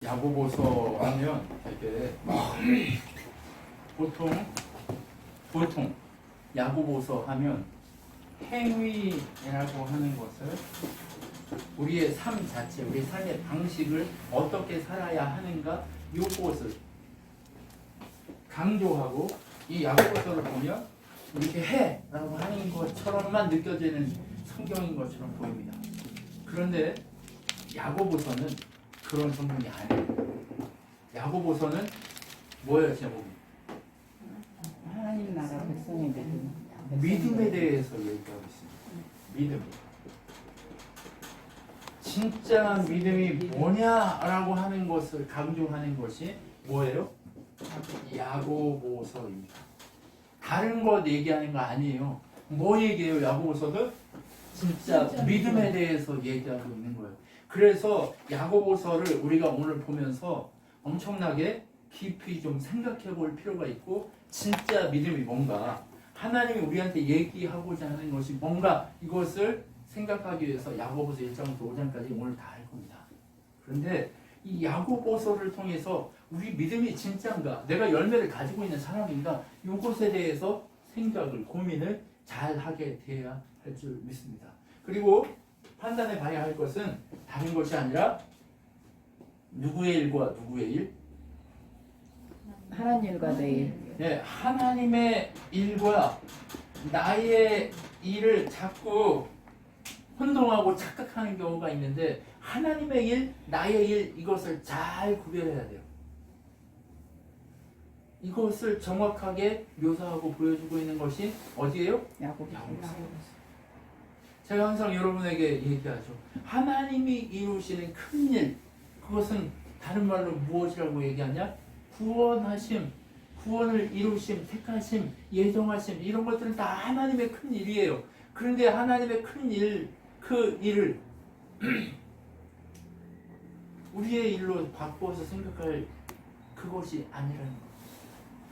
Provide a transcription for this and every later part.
야고보서 하면 되게 보통 야고보서 하면 행위라고 하는 것을 우리의 삶 자체, 우리 삶의 방식을 어떻게 살아야 하는가 요것을 강조하고 이 야고보서를 보면 이렇게 해라고 하는 것처럼만 느껴지는 성경인 것처럼 보입니다. 그런데 야고보서는 그런 성경이 아니에요. 야고보서는 뭐예요, 제목이? 하나님 나라 백성이 되는 믿음에 대해서 얘기하고 있습니다. 믿음. 진짜 믿음이 뭐냐라고 하는 것을 강조하는 것이 뭐예요? 야고보서입니다. 다른 것 얘기하는 거 아니에요. 뭐 얘기해요, 야고보서는? 진짜 믿음에 대해서 얘기하고 있는 거예요. 그래서 야고보서를 우리가 오늘 보면서 엄청나게 깊이 좀 생각해 볼 필요가 있고, 진짜 믿음이 뭔가, 하나님이 우리한테 얘기하고자 하는 것이 뭔가, 이것을 생각하기 위해서 야고보서 1장부터 5장까지 오늘 다 할 겁니다. 그런데 이 야고보서를 통해서 우리 믿음이 진짜인가, 내가 열매를 가지고 있는 사람인가, 이것에 대해서 생각을, 고민을 잘 하게 돼야 할 줄 믿습니다. 그리고 판단해 봐야 할 것은 다른 것이 아니라 누구의 일과 누구의 일? 하나님 일과 내 일. 네, 하나님의 일과 나의 일을 자꾸 혼동하고 착각하는 경우가 있는데, 하나님의 일, 나의 일, 이것을 잘 구별해야 돼요. 이것을 정확하게 묘사하고 보여주고 있는 것이 어디예요? 야고보서. 제가 항상 여러분에게 얘기하죠. 하나님이 이루시는 큰 일, 그것은 다른 말로 무엇이라고 얘기하냐? 구원하심, 구원을 이루심, 택하심, 예정하심, 이런 것들은 다 하나님의 큰 일이에요. 그런데 하나님의 큰 일, 그 일을 우리의 일로 바꾸어서 생각할 그것이 아니라는 것.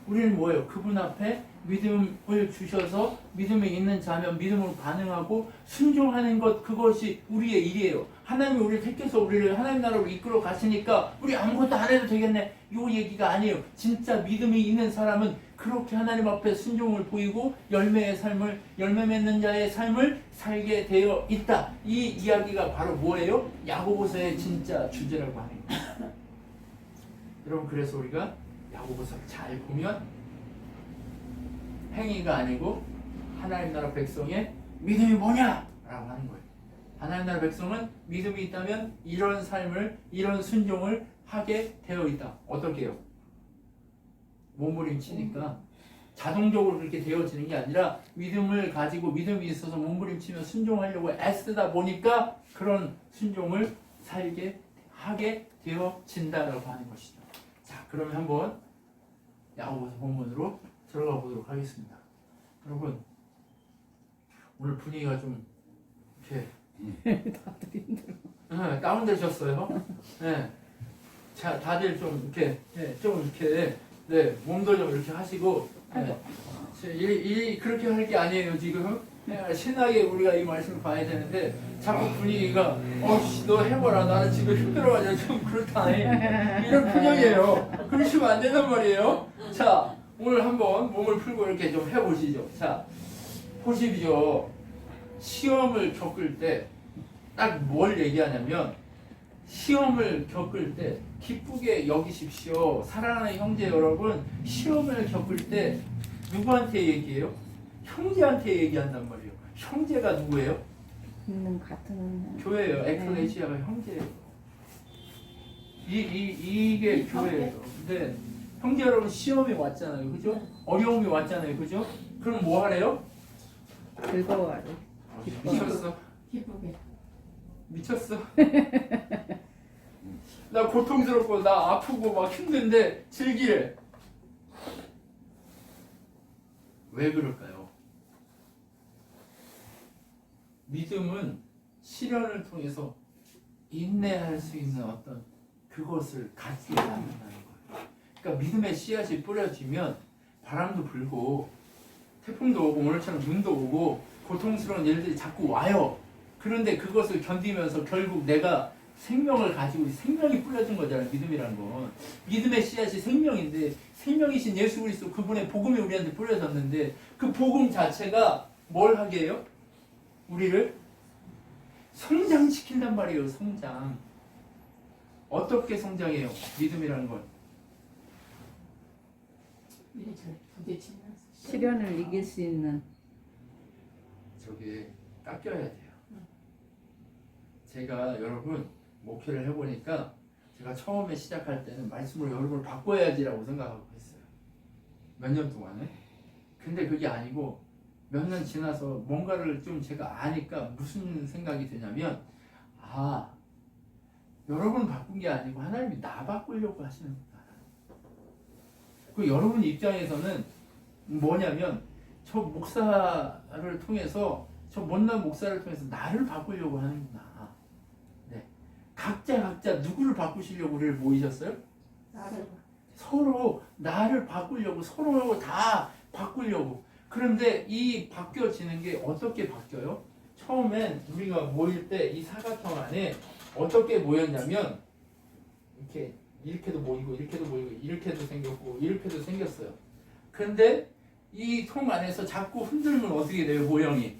우리는 뭐예요? 그분 앞에 믿음을 주셔서 믿음이 있는 자면 믿음으로 반응하고 순종하는 것, 그것이 우리의 일이에요. 하나님이 우리를 택해서 우리를 하나님 나라로 이끌어 가시니까 우리 아무것도 안 해도 되겠네, 이 얘기가 아니에요. 진짜 믿음이 있는 사람은 그렇게 하나님 앞에 순종을 보이고 열매의 삶을, 열매 맺는 자의 삶을 살게 되어 있다. 이 이야기가 바로 뭐예요? 야고보서의 진짜 주제라고 하는 거예요. 여러분, 그래서 우리가 야고보서를 잘 보면 행위가 아니고 하나님 나라 백성의 믿음이 뭐냐라고 하는 거예요. 하나님 나라 백성은 믿음이 있다면 이런 삶을, 이런 순종을 하게 되어 있다. 어떻게 해요? 몸부림치니까 자동적으로 그렇게 되어지는 게 아니라 믿음을 가지고, 믿음이 있어서 몸부림치며 순종하려고 애쓰다 보니까 그런 순종을 살게 하게 되어진다라고 하는 것이죠. 자, 그러면 한번 야고보서 본문으로 들어가 보도록 하겠습니다. 여러분, 오늘 분위기가 좀 이렇게 다들 힘들어. 네, 다운되셨어요. 네. 자, 다들 좀 이렇게, 좀 이렇게, 몸도 좀 이렇게 하시고, 그렇게 할 게 아니에요, 지금. 신나게 우리가 이 말씀을 봐야 되는데, 자꾸 분위기가, 너 해봐라, 나는 지금 힘들어가지고 좀 그렇다. 이런 표정이에요. 그러시면 안 된단 말이에요. 자, 오늘 한번 몸을 풀고 이렇게 좀 해보시죠. 자, 보십시오. 시험을 겪을 때, 딱 뭘 얘기하냐면, 시험을 겪을 때 기쁘게 여기십시오. 사랑하는 형제 여러분, 시험을 겪을 때 누구한테 얘기해요? 형제한테 얘기한단 말이에요. 형제가 누구예요? 있는 같은 교회예요. 에클레시아가 형제예요. 이게 교회예요. 근데 형제 여러분, 시험이 왔잖아요, 그죠? 어려움이 왔잖아요, 그죠? 그럼 뭐 하래요? 즐거워하래. 미쳤어. 기쁘게. 미쳤어. 나 고통스럽고 나 아프고 막 힘든데 즐기래. 왜 그럴까요? 믿음은 시련을 통해서 인내할 수 있는 어떤 그것을 갖지 않는다는 거예요. 그러니까 믿음의 씨앗이 뿌려지면 바람도 불고 태풍도 오고 오늘처럼 눈도 오고 고통스러운 일들이 자꾸 와요. 그런데 그것을 견디면서 결국 내가 생명을 가지고 생명이 뿌려진 거잖아요. 믿음이란 건. 믿음의 씨앗이 생명인데 생명이신 예수 그리스도 그분의 복음이 우리한테 뿌려졌는데 그 복음 자체가 뭘 하게 해요? 우리를 성장시킨단 말이에요. 성장. 어떻게 성장해요? 믿음이라는 건. 시련을 이길 수 있는 저게 깎여야 돼요. 제가 여러분 목회를 해보니까 제가 처음에 시작할 때는 말씀으로 여러분을 바꿔야지라고 생각하고 했어요. 몇 년 동안에. 근데 그게 아니고 몇 년 지나서 뭔가를 좀 제가 아니까 무슨 생각이 드냐면 아 여러분 바꾼 게 아니고 하나님이 나 바꾸려고 하시는구나. 그 여러분 입장에서는 뭐냐면 저 목사를 통해서 저 못난 목사를 통해서 나를 바꾸려고 하는구나. 네. 각자 누구를 바꾸시려고 우리를 모이셨어요? 서로 나를 바꾸려고 서로 다 바꾸려고. 그런데 이 바뀌어지는 게 어떻게 바뀌어요? 처음엔 우리가 모일 때 이 사각형 안에 어떻게 모였냐면 이렇게도 모이고 이렇게도 모이고 이렇게도 생겼고 이렇게도 생겼어요. 근데 이 통 안에서 자꾸 흔들면 어떻게 돼요? 모형이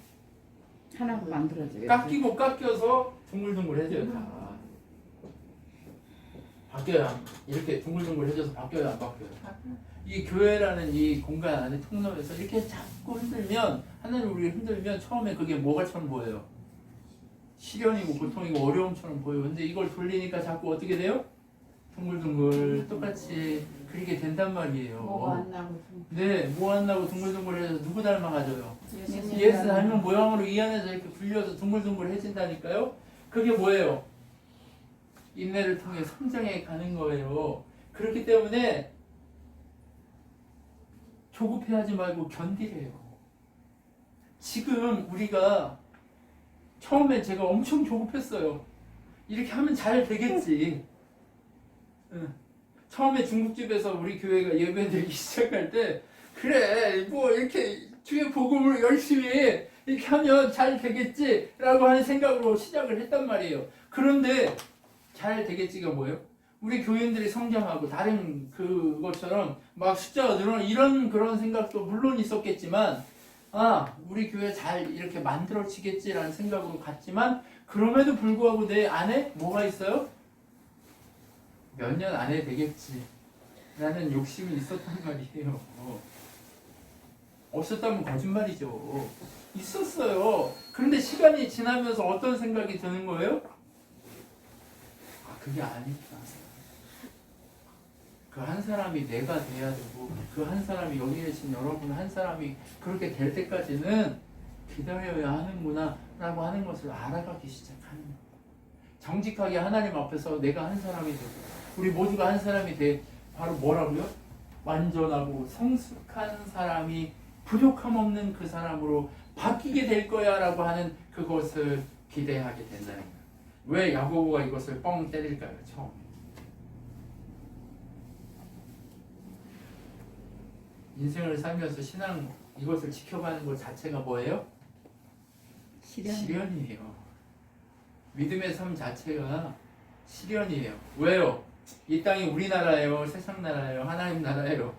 하나로 만들어져요. 깎이고 깎여서 둥글둥글해져요. 다 바뀌어요. 이렇게 둥글둥글해져서 바뀌어요. 안 바뀌어요? 이 교회라는 이 공간 안에 통로에서 이렇게 자꾸 흔들면 하나님 우리를 흔들면 처음에 그게 뭐가처럼 보여요? 시련이고 고통이고 어려움처럼 보여요. 근데 이걸 돌리니까 자꾸 어떻게 돼요? 둥글둥글 똑같이 그리게 된단 말이에요. 뭐가 안 나고 네, 뭐 안 나고 둥글둥글해서 누구 닮아가져요? 예수님 예수 닮은 모양으로 이 안에서 이렇게 굴려서 둥글둥글해진다니까요. 그게 뭐예요? 인내를 통해 성장해 가는 거예요. 그렇기 때문에 조급해하지 말고 견디래요. 지금 우리가 처음에 제가 엄청 조급했어요. 이렇게 하면 잘 되겠지. 응. 처음에 중국집에서 우리 교회가 예배드리기 시작할 때 그래 뭐 이렇게 주의 복음을 열심히 이렇게 하면 잘 되겠지라고 하는 생각으로 시작을 했단 말이에요. 그런데 잘 되겠지가 뭐예요? 우리 교인들이 성장하고 다른 그것처럼 막 숫자가 늘어나 이런 그런 생각도 물론 있었겠지만 아 우리 교회 잘 이렇게 만들어지겠지라는 생각으로 갔지만 그럼에도 불구하고 내 안에 뭐가 있어요? 몇 년 안에 되겠지 라는 욕심이 있었단 말이에요. 없었다면 거짓말이죠. 있었어요. 그런데 시간이 지나면서 어떤 생각이 드는 거예요? 아 그게 아니구나. 그 한 사람이 내가 돼야 되고 그 한 사람이 여기 계신 여러분 한 사람이 그렇게 될 때까지는 기다려야 하는구나 라고 하는 것을 알아가기 시작하는 거예요. 정직하게 하나님 앞에서 내가 한 사람이 되고 우리 모두가 한 사람이 돼 바로 뭐라고요? 완전하고 성숙한 사람이 부족함 없는 그 사람으로 바뀌게 될 거야 라고 하는 그것을 기대하게 된다는 거예요. 왜 야고보가 이것을 뻥 때릴까요? 처음에 인생을 살면서 신앙 이것을 지켜가는 것 자체가 뭐예요? 시련이에요. 믿음의 삶 자체가 시련이에요. 왜요? 이 땅이 우리나라예요? 세상 나라예요? 하나님 나라예요?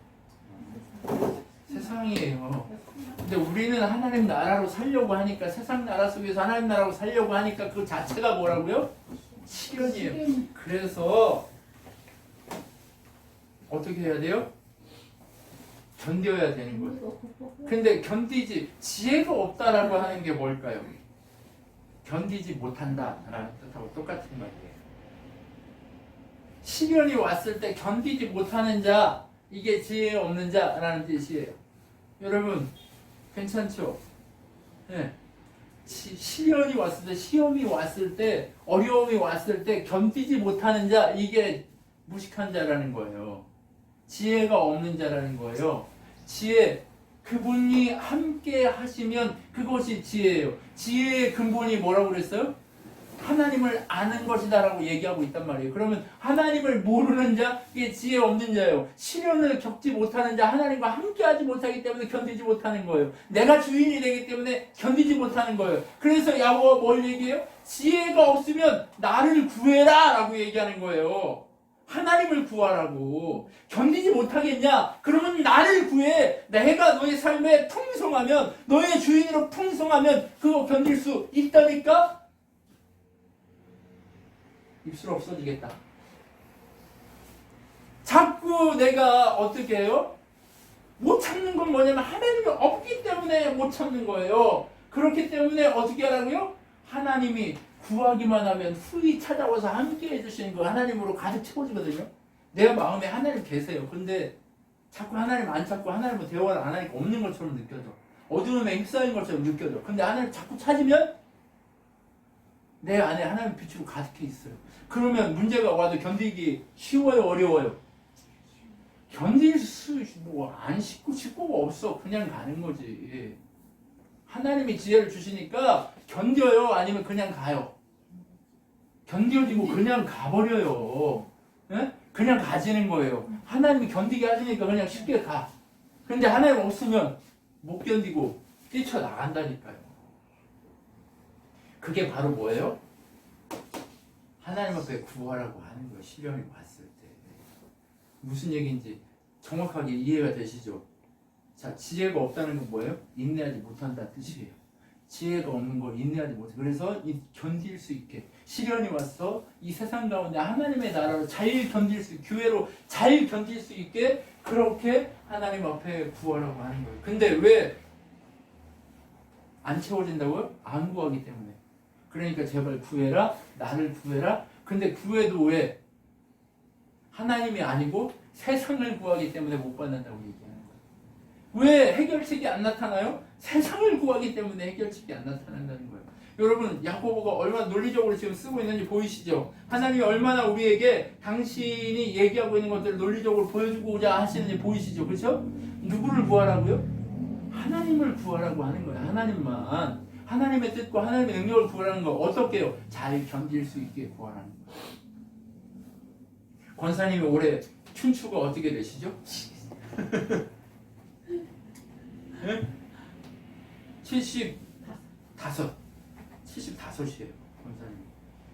세상이에요. 근데 우리는 하나님 나라로 살려고 하니까 세상 나라 속에서 하나님 나라로 살려고 하니까 그 자체가 뭐라고요? 시련이에요. 그래서 어떻게 해야 돼요? 견뎌야 되는 거예요. 근데 견디지 지혜가 없다라고 하는 게 뭘까요? 견디지 못한다라는 뜻하고 똑같은 말이에요. 시련이 왔을 때 견디지 못하는 자 이게 지혜 없는 자라는 뜻이에요. 여러분 괜찮죠? 네. 시련이 왔을 때 시험이 왔을 때 어려움이 왔을 때 견디지 못하는 자 이게 무식한 자라는 거예요. 지혜가 없는 자라는 거예요. 지혜, 그분이 함께 하시면 그것이 지혜예요. 지혜의 근본이 뭐라고 그랬어요? 하나님을 아는 것이다라고 얘기하고 있단 말이에요. 그러면 하나님을 모르는 자, 이게 지혜 없는 자예요. 시련을 겪지 못하는 자, 하나님과 함께하지 못하기 때문에 견디지 못하는 거예요. 내가 주인이 되기 때문에 견디지 못하는 거예요. 그래서 야고보가 뭘 얘기해요? 지혜가 없으면 나를 구해라 라고 얘기하는 거예요. 하나님을 구하라고. 견디지 못하겠냐? 그러면 나를 구해. 내가 너의 삶에 풍성하면, 너의 주인으로 풍성하면 그거 견딜 수 있다니까? 입술 없어지겠다. 자꾸 내가 어떻게 해요? 못 참는 건 뭐냐면 하나님이 없기 때문에 못 참는 거예요. 그렇기 때문에 어떻게 하라고요? 하나님이 구하기만 하면 후히 찾아와서 함께 해주시는 거 하나님으로 가득 채워지거든요. 내 마음에 하나님 계세요. 근데 자꾸 하나님 안 찾고 하나님과 대화를 안 하니까 없는 것처럼 느껴져. 어두움에 휩싸인 것처럼 느껴져. 근데 하나님 자꾸 찾으면 내 안에 하나님 빛으로 가득해 있어요. 그러면 문제가 와도 견디기 쉬워요, 어려워요? 견딜 수 안 쉽고가 없어. 그냥 가는 거지. 하나님이 지혜를 주시니까 견뎌요, 아니면 그냥 가요? 견뎌지고 그냥 가버려요. 예? 그냥 가지는 거예요. 하나님이 견디게 하시니까 그냥 쉽게 가. 근데 하나님 없으면 못 견디고 뛰쳐나간다니까요. 그게 바로 뭐예요? 하나님 앞에 구하라고 하는 거예요. 시련이 왔을 때. 무슨 얘기인지 정확하게 이해가 되시죠? 자, 지혜가 없다는 건 뭐예요? 인내하지 못한다는 뜻이에요. 지혜가 없는 걸 인내하지 못해. 그래서 견딜 수 있게 시련이 왔어. 이 세상 가운데 하나님의 나라로 잘 견딜 수, 교회로 잘 견딜 수 있게 그렇게 하나님 앞에 구하라고 하는 거예요. 근데 왜 안 채워진다고요? 안 구하기 때문에. 그러니까 제발 구해라, 나를 구해라. 근데 구해도 왜? 하나님이 아니고 세상을 구하기 때문에 못 받는다고 얘기하는 거예요. 왜 해결책이 안 나타나요? 세상을 구하기 때문에 해결책이 안 나타난다는 거예요. 여러분, 야고보가 얼마나 논리적으로 지금 쓰고 있는지 보이시죠? 하나님이 얼마나 우리에게 당신이 얘기하고 있는 것들을 논리적으로 보여주고자 하시는지 보이시죠? 그렇죠? 누구를 구하라고요? 하나님을 구하라고 하는 거예요. 하나님만. 하나님의 뜻과 하나님의 능력을 구하라는 거 어떻게 해요? 잘 견딜 수 있게 구하라는 거예요. 권사님이 올해 춘추가 어떻게 되시죠? 네? 75이에요. 권사님.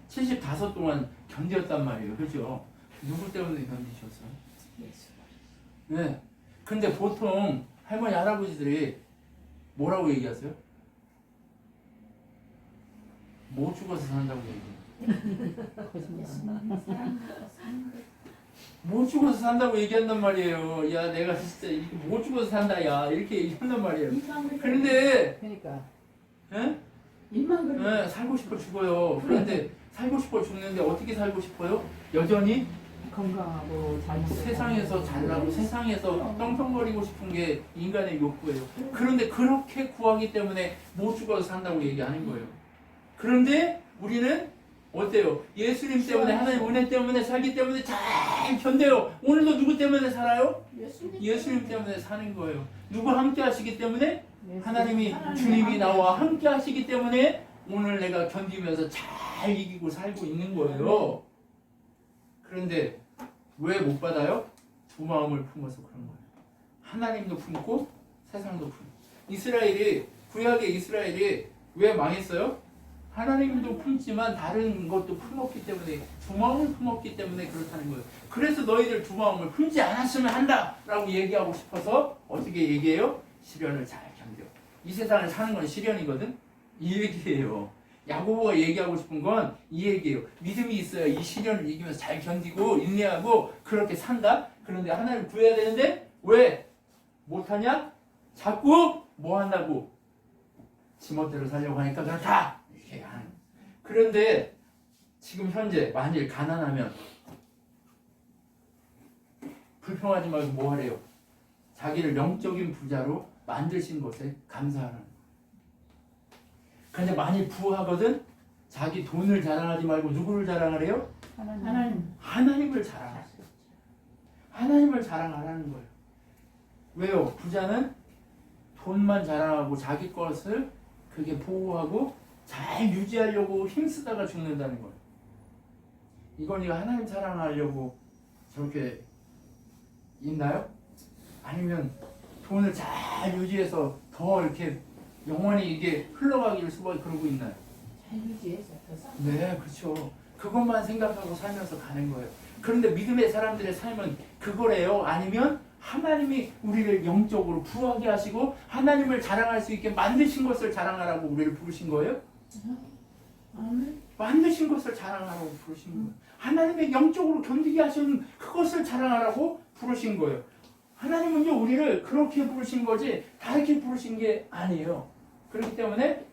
75 동안 견뎠단 말이에요. 그죠? 누구 때문에 견디셨어요? 네. 근데 보통 할머니, 할아버지들이 뭐라고 얘기하세요? 못 죽어서 산다고 얘기해요. 못 죽어서 산다고 얘기한단 말이에요. 야, 내가 진짜 못 죽어서 산다, 야. 이렇게 얘기한단 말이에요. 그런데, 그러니까 예? 입만 그래. 예, 살고 싶어 죽어요. 그런데 살고 싶어 죽는데 어떻게 살고 싶어요? 여전히 건강하고 잘 먹고 세상에서 잘나고 세상에서 떵떵거리고 싶은 게 인간의 욕구예요. 그런데 그렇게 구하기 때문에 못 죽어서 산다고 얘기하는 거예요. 그런데 우리는 어때요? 예수님 때문에, 하나님 은혜 때문에 살기 때문에 잘 견뎌요. 오늘도 누구 때문에 살아요? 예수님 때문에 사는 거예요. 누구 함께 하시기 때문에? 하나님이, 주님이 나와 함께 하시기 때문에 오늘 내가 견디면서 잘 이기고 살고 있는 거예요. 그런데 왜 못 받아요? 두 마음을 품어서 그런 거예요. 하나님도 품고 세상도 품고. 구약의 이스라엘이 왜 망했어요? 하나님도 품지만 다른 것도 품었기 때문에, 두 마음을 품었기 때문에 그렇다는 거예요. 그래서 너희들 두 마음을 품지 않았으면 한다라고 얘기하고 싶어서 어떻게 얘기해요? 시련을 잘 견뎌. 이 세상을 사는 건 시련이거든. 이 얘기예요. 야고보가 얘기하고 싶은 건 이 얘기예요. 믿음이 있어야 이 시련을 이기면서 잘 견디고 인내하고 그렇게 산다. 그런데 하나님을 구해야 되는데 왜 못하냐? 자꾸 뭐 한다고? 지멋대로 살려고 하니까 그렇다. 이렇게 하는. 그런데 지금 현재 만일 가난하면 불평하지 말고 뭐 하래요? 자기를 영적인 부자로 만드신 것에 감사하라는. 근데 만일 부하거든? 자기 돈을 자랑하지 말고 누구를 자랑하래요? 하나님을 자랑하세요. 하나님을 자랑하라는 거예요. 왜요? 부자는 돈만 자랑하고 자기 것을 그게 보호하고 잘 유지하려고 힘쓰다가 죽는다는 거예요. 이건 네가 하나님 사랑하려고 저렇게 있나요? 아니면 돈을 잘 유지해서 더 이렇게 영원히 이게 흘러가기를 수박이 그러고 있나요? 잘 유지해서 더 싸. 네, 그렇죠. 그것만 생각하고 살면서 가는 거예요. 그런데 믿음의 사람들의 삶은 그거래요? 아니면 하나님이 우리를 영적으로 부하게 하시고 하나님을 자랑할 수 있게 만드신 것을 자랑하라고 우리를 부르신 거예요? 아멘. 만드신 것을 자랑하라고 부르신 거예요. 하나님의 영적으로 견디게 하신 그것을 자랑하라고 부르신 거예요. 하나님은요 우리를 그렇게 부르신 거지 다르게 부르신 게 아니에요. 그렇기 때문에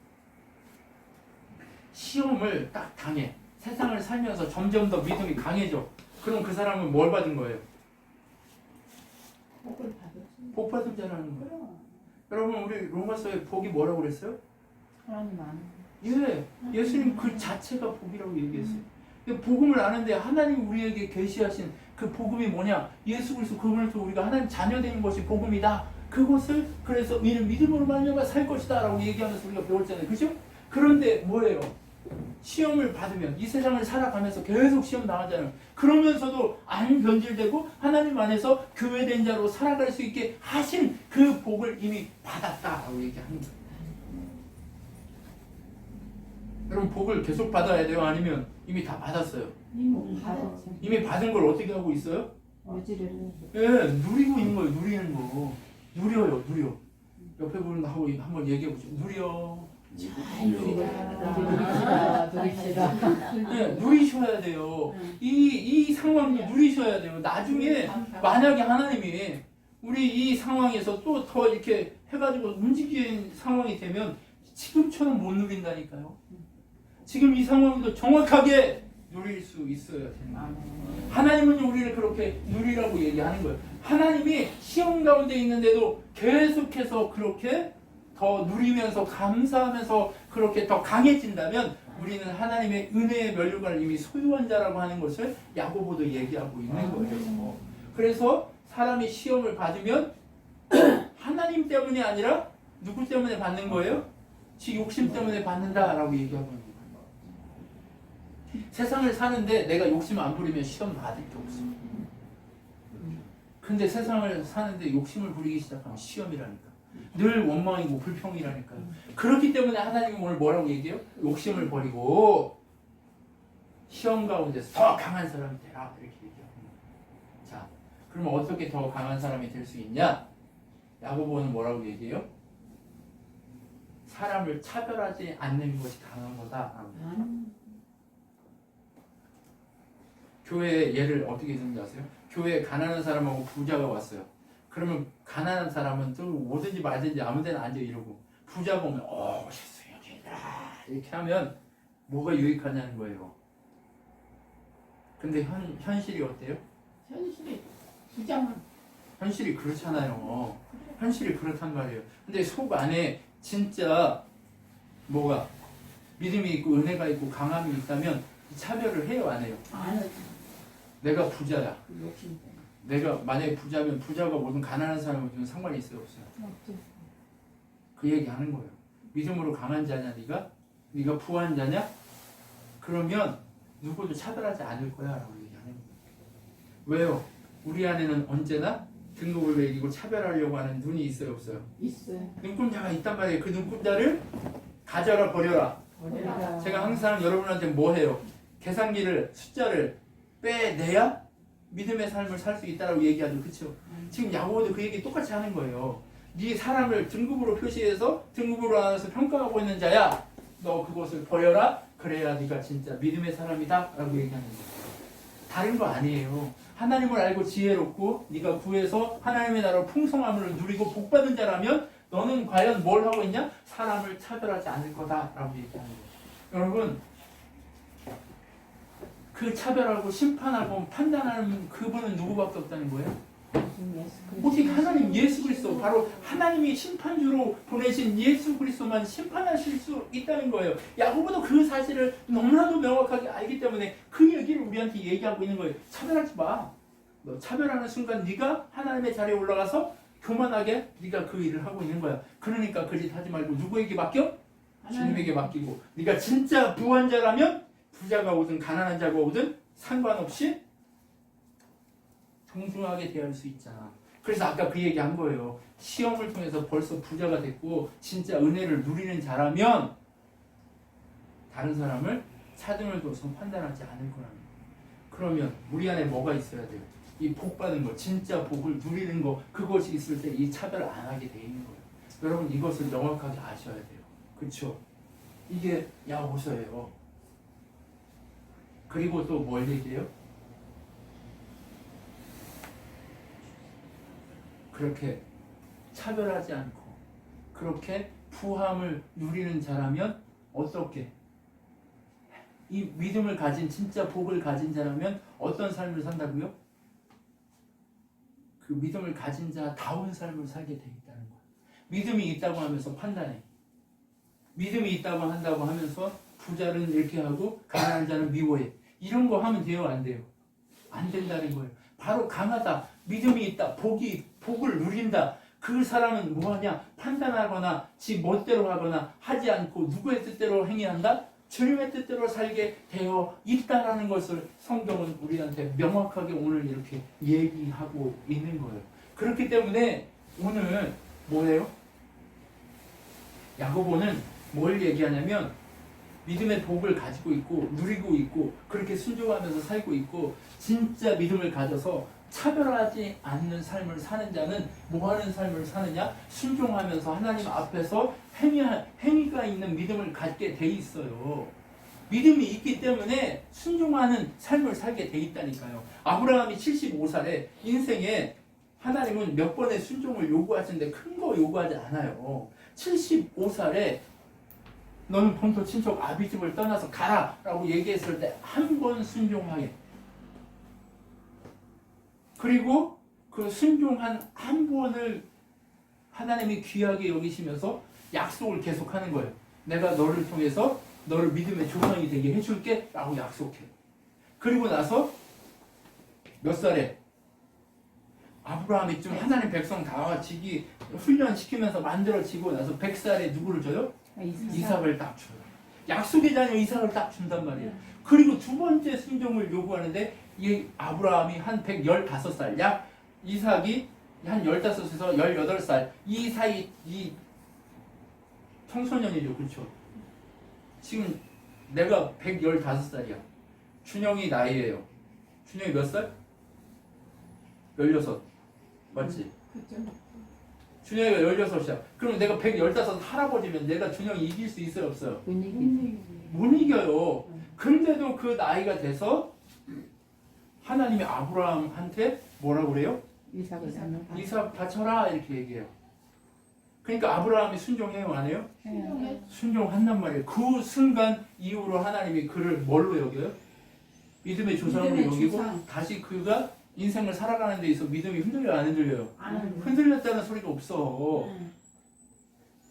시험을 딱 당해 세상을 살면서 점점 더 믿음이 강해져. 그럼 그 사람은 뭘 받은 거예요? 복을 받았지. 복 받은 자라는 거예요. 그럼 여러분 우리 로마서에 복이 뭐라고 그랬어요? 하나님 안. 예, 예수님 그 자체가 복이라고 얘기했어요. 근데 복음을 아는데 하나님 우리에게 계시하신 그 복음이 뭐냐? 예수 그리스도 그분을 통해 우리가 하나님 자녀되는 것이 복음이다. 그것을 그래서 이는 믿음으로 말미암아 살 것이다 라고 얘기하면서 우리가 배웠잖아요. 그죠? 그런데 뭐예요? 시험을 받으면 이 세상을 살아가면서 계속 시험 당하잖아요. 그러면서도 안 변질되고 하나님 안에서 교회된 자로 살아갈 수 있게 하신 그 복을 이미 받았다라고 얘기하는 거예요. 여러분 복을 계속 받아야 돼요? 아니면 이미 다 받았어요? 이미 받았지. 이미 받은 걸 어떻게 하고 있어요? 유지를 해. 예, 누리고 있는 거예요. 누리는 거. 누려요, 누려. 옆에 분하고 한번 얘기해 보죠. 누려. 잘 누리자. 네, 누리셔야 돼요. 이 상황을 누리셔야 돼요. 나중에 만약에 하나님이 우리 이 상황에서 또 더 이렇게 해가지고 움직이는 상황이 되면 지금처럼 못 누린다니까요. 지금 이 상황도 정확하게 누릴 수 있어야 되는 거예요. 하나님은 우리를 그렇게 누리라고 얘기하는 거예요. 하나님이 시험 가운데 있는데도 계속해서 그렇게 더 누리면서 감사하면서 그렇게 더 강해진다면 우리는 하나님의 은혜의 면류관을 이미 소유한 자라고 하는 것을 야고보도 얘기하고 있는 거예요. 그래서 사람이 시험을 받으면 하나님 때문이 아니라 누구 때문에 받는 거예요? 지 욕심 때문에 받는다라고 얘기하고 있는 거예요. 세상을 사는데 내가 욕심 안 부리면 시험 받을 게 없어. 근데 세상을 사는데 욕심을 부리기 시작하면 시험이라니까. 늘 원망이고 불평이라니까요. 그렇기 때문에 하나님은 오늘 뭐라고 얘기해요? 욕심을 버리고 시험 가운데서 더 강한 사람이 되라 이렇게 얘기합니다. 자, 그러면 어떻게 더 강한 사람이 될 수 있냐? 야고보는 뭐라고 얘기해요? 사람을 차별하지 않는 것이 강한 거다. 교회의 예를 어떻게 드는지 아세요? 교회에 가난한 사람하고 부자가 왔어요. 그러면 가난한 사람은 또 오든지 말든지 아무 데나 앉아 이러고 부자가 오면 오셨어요 이렇게 하면 뭐가 유익하냐는 거예요. 근데 현실이 어때요? 현실이 부장은 현실이 그렇잖아요. 현실이 그렇단 말이에요. 근데 속 안에 진짜 뭐가 믿음이 있고 은혜가 있고 강함이 있다면 차별을 해요 안 해요? 안 하지. 내가 부자야. 욕심 때문에. 내가 만약에 부자면 부자가 뭐든 가난한 사람은 상관이 있어요 없어요? 없지. 그 얘기 하는 거예요. 믿음으로 강한 자냐 네가 부한 자냐? 그러면 누구도 차별하지 않을 거야 라고 얘기하는 거예요. 왜요? 우리 안에는 언제나 등급을 매기고 차별하려고 하는 눈이 있어요 없어요? 있어요. 눈금자가 있단 말이에요. 그 눈금자를 가져라 버려라. 버려라. 제가 항상 여러분한테 뭐 해요? 계산기를 숫자를 빼내야 믿음의 삶을 살 수 있다라고 얘기하죠. 그렇죠? 지금 야고보도 그 얘기 똑같이 하는 거예요. 네 사람을 등급으로 표시해서 등급으로 알아서 평가하고 있는 자야. 너 그것을 버려라. 그래야 네가 진짜 믿음의 사람이다 라고 얘기하는 거예요. 다른 거 아니에요. 하나님을 알고 지혜롭고 네가 구해서 하나님의 나라로 풍성함을 누리고 복받은 자라면 너는 과연 뭘 하고 있냐? 사람을 차별하지 않을 거다라고 얘기하는 거예요. 여러분 그 차별하고 심판하고 판단하는 그분은 누구밖에 없다는 거예요? 오직 하나님 예수 그리스도, 바로 하나님이 심판주로 보내신 예수 그리스도만 심판하실 수 있다는 거예요. 야고보도 그 사실을 너무나도 명확하게 알기 때문에 그 얘기를 우리한테 얘기하고 있는 거예요. 차별하지 마. 너 차별하는 순간 네가 하나님의 자리에 올라가서 교만하게 네가 그 일을 하고 있는 거야. 그러니까 그 짓 하지 말고 누구에게 맡겨? 주님에게 맡기고 네가 진짜 부한 자라면 부자가 오든 가난한 자가 오든 상관없이 동등하게 대할 수 있잖아. 그래서 아까 그 얘기 한 거예요. 시험을 통해서 벌써 부자가 됐고 진짜 은혜를 누리는 자라면 다른 사람을 차등을 둬서 판단하지 않을 거라는 거예요. 그러면 우리 안에 뭐가 있어야 돼요? 이 복 받은 거, 진짜 복을 누리는 거, 그것이 있을 때 이 차별을 안 하게 돼 있는 거예요. 여러분 이것을 명확하게 아셔야 돼요. 그렇죠? 이게 야고보서예요. 그리고 또 뭘 얘기해요? 그렇게 차별하지 않고 그렇게 부함을 누리는 자라면 어떻게? 이 믿음을 가진 진짜 복을 가진 자라면 어떤 삶을 산다고요? 그 믿음을 가진 자다운 삶을 살게 돼 있다는 거예요. 믿음이 있다고 하면서 판단해. 믿음이 있다고 한다고 하면서 부자는 이렇게 하고 가난한 자는 미워해. 이런 거 하면 돼요, 안 돼요? 안 된다는 거예요. 바로 강하다. 믿음이 있다. 복을 누린다. 그 사람은 뭐하냐? 판단하거나 지 멋대로 하거나 하지 않고 누구의 뜻대로 행위한다? 주님의 뜻대로 살게 되어 있다라는 것을 성경은 우리한테 명확하게 오늘 이렇게 얘기하고 있는 거예요. 그렇기 때문에 오늘 뭐예요? 야고보는 뭘 얘기하냐면 믿음의 복을 가지고 있고 누리고 있고 그렇게 순종하면서 살고 있고 진짜 믿음을 가져서 차별하지 않는 삶을 사는 자는 뭐하는 삶을 사느냐? 순종하면서 하나님 앞에서 행위가 있는 믿음을 갖게 돼 있어요. 믿음이 있기 때문에 순종하는 삶을 살게 돼 있다니까요. 아브라함이 75살에 인생에 하나님은 몇 번의 순종을 요구하시는데 큰 거 요구하지 않아요. 75살에 너는 본토 친척 아비집을 떠나서 가라 라고 얘기했을 때 한 번 순종하게. 그리고 그 순종한 한 번을 하나님이 귀하게 여기시면서 약속을 계속하는 거예요. 내가 너를 통해서 너를 믿음의 조상이 되게 해줄게 라고 약속해. 그리고 나서 몇 살에 아브라함이 좀 하나님 백성 다 지기 훈련시키면서 만들어지고 나서 100살에 누구를 줘요? 이삭을 딱 줘요. 약속의 자녀 이삭을 딱 준단 말이에요. 그리고 두 번째 순종을 요구하는데 이 아브라함이 한 115살, 약 이삭이 한 15에서 18살 이 사이 이 청소년이죠. 그렇죠? 지금 내가 115살이야. 준영이 나이예요. 준영이 몇 살? 16. 맞지? 준영이가 16이야. 그럼 내가 115 할아버지면 내가 준영이 이길 수 있어요? 없어요? 못 이겨요. 근데도 그 나이가 돼서 하나님이 아브라함한테 뭐라고 그래요? 이삭 바쳐라 이렇게 얘기해요. 그러니까 아브라함이 순종해요, 안 해요? 순종한단 말이에요. 그 순간 이후로 하나님이 그를 뭘로 여겨요? 믿음의 조상으로 여기고 다시 그가 인생을 살아가는 데 있어 믿음이 흔들려요, 안 흔들려요? 흔들렸다는 소리가 없어.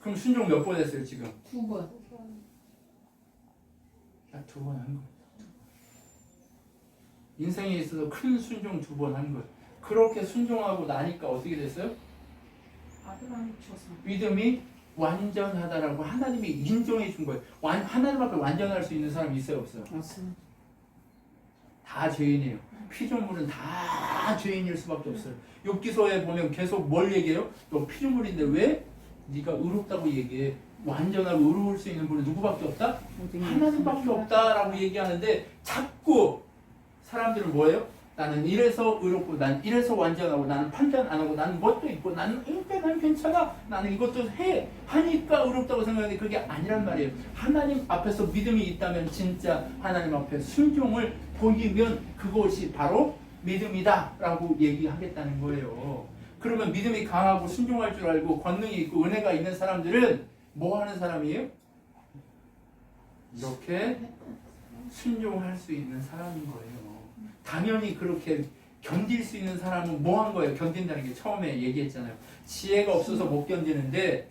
그럼 순종 몇 번 했어요, 지금? 2번. 딱 2번 한 거예요. 인생에 있어서 큰 순종 2번 한 거예요. 그렇게 순종하고 나니까 어떻게 됐어요? 믿음이 완전하다라고 하나님이 인정해 준 거예요. 하나님 앞에 완전할 수 있는 사람이 있어요, 없어요? 다 죄인이에요. 피조물은 다 죄인일 수밖에 없어요. 욥기서에 보면 계속 뭘 얘기해요? 너 피조물인데 왜 네가 의롭다고 얘기해? 완전하고 의로울 수 있는 분은 누구밖에 없다? 하나님밖에 없다라고 얘기하는데 자꾸 사람들은 뭐예요? 나는 이래서 의롭고 난 이래서 완전하고 나는 판단 안 하고 나는 뭣도 있고 나는 난 괜찮아 나는 이것도 해 하니까 의롭다고 생각하는데 그게 아니란 말이에요. 하나님 앞에서 믿음이 있다면 진짜 하나님 앞에 순종을 보이면 그것이 바로 믿음이다 라고 얘기하겠다는 거예요. 그러면 믿음이 강하고 순종할 줄 알고 권능이 있고 은혜가 있는 사람들은 뭐 하는 사람이에요? 이렇게 순종할 수 있는 사람인 거예요. 당연히 그렇게 견딜 수 있는 사람은 뭐 한 거예요? 견딘다는 게 처음에 얘기했잖아요. 지혜가 없어서 못 견디는데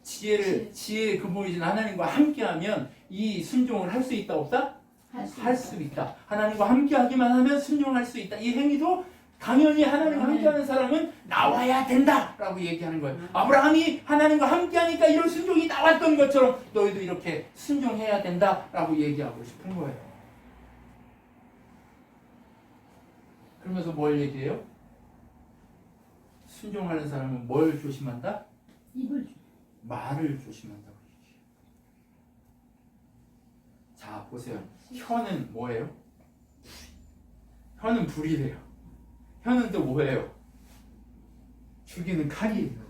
지혜의 근본이신 하나님과 함께하면 이 순종을 할 수 있다 없다? 할 수 있다. 하나님과 함께하기만 하면 순종할 수 있다. 이 행위도 당연히 하나님과 함께하는 사람은 나와야 된다라고 얘기하는 거예요. 아브라함이 하나님과 함께하니까 이런 순종이 나왔던 것처럼 너희도 이렇게 순종해야 된다라고 얘기하고 싶은 거예요. 그러면서 뭘 얘기해요? 순종하는 사람은 뭘 조심한다? 입을 말을 조심한다고 얘기해요. 자, 보세요. 혀는 뭐예요? 혀는 불이래요. 혀는 또 뭐예요? 죽이는 칼이에요.